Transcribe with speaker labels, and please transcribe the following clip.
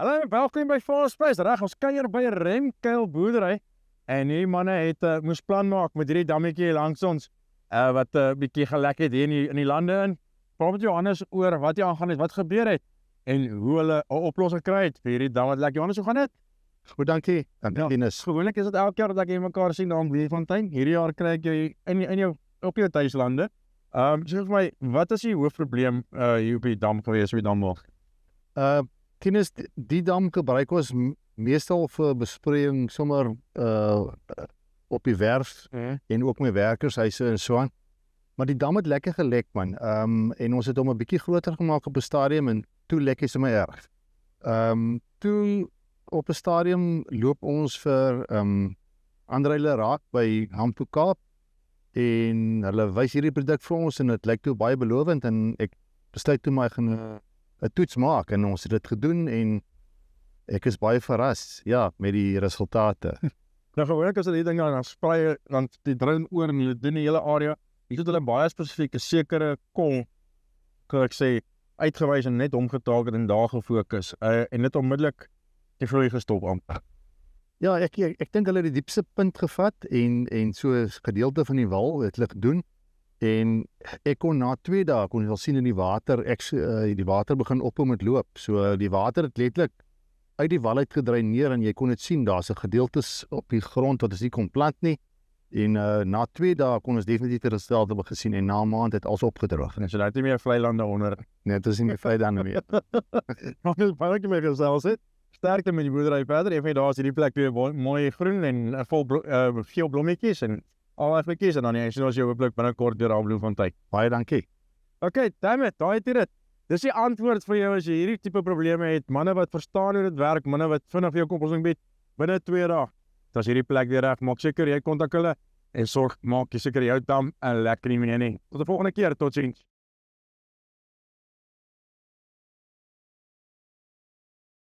Speaker 1: Hallo, welkom by Volksprys. Reg, ons kuier by 'n remkuil boerdery. En hierdie manne het moes plan maak met hierdie dammetjie langs ons wat bietjie gelek het hier in die lande in. Praat met Johannes oor wat hier aangaan het, wat gebeur het en hoe hulle 'n oplossing kry het vir hierdie dam wat lek. Johannes, hoe gaan dit?
Speaker 2: Goed, dankie. Dennis.
Speaker 1: Gewoonlik is dit elke keer dat ek mekaar sien daar in Bloemfontein. Hierdie jaar kry ek jou in jou op jou tuislande. Sê vir my, wat is die hoofprobleem hier op die dam gewees, op die damwal?
Speaker 2: Dennis, die dam gebruik ons meestal vir besproeiing sommer op die werf en ook met werkershuise en so aan. Maar die dam het lekker gelek, man. En ons het hom 'n bietjie groter gemaak op 'n stadium en toe lek hy sommer erg. Toe op 'n stadium loop ons vir André Raak by Hampo Kaap en hulle wys hierdie produk vir ons en dit lyk toe baie belovend en ek besluit toe maar ek gaan 'n toets maak en ons het dit gedoen en ek is baie verras, ja, met die resultate.
Speaker 1: Nou gewoonlik as hulle die ding dan sprei dan die drone oor en hulle doen die hele area. Hier het hulle baie spesifieke sekere kon, kan ek sê, uitgewys en net omgetakel en daar gefokus. En dit onmiddellik die vloei gestop amper.
Speaker 2: Ja, ek dink hulle het die diepste punt gevat en so 'n gedeelte van die wal het hulle gedoen. En ek kon na 2 dae kon jy al sien in die water, die water begin ophou met loop. So die water het letterlik uit die wal uit gedreineer en jy kon dit sien, daar's 'n gedeeltes op die grond wat ons nie kon plant nie. En na 2 dae kon ons definitief die resultate begin sien en na 'n maand het alles opgedroog.
Speaker 1: En so daar het nie meer vlei lande onder.
Speaker 2: Nee, dit is nie meer vlei lande meer.
Speaker 1: Nog net baie meer gesels het. Sterkte met die boerdery verder. Een van daar is hierdie plek weer mooi groen en vol geel blommetjies en al die plekkies en dan jy sien ons jou plek binnekort deur aan Bloemfontein.
Speaker 2: Baie dankie.
Speaker 1: Okay, damn it, daai het dit. Dis die antwoord vir jou as jy hierdie tipe probleme het. Manne wat verstaan hoe dit werk, manne wat vinnig vir jou oplossing bied binne 2 dae. As hierdie plek weer reg, maak seker jy kontak hulle en maak seker jou dam 'n lekker nie meer nie. Tot die volgende keer, totsiens.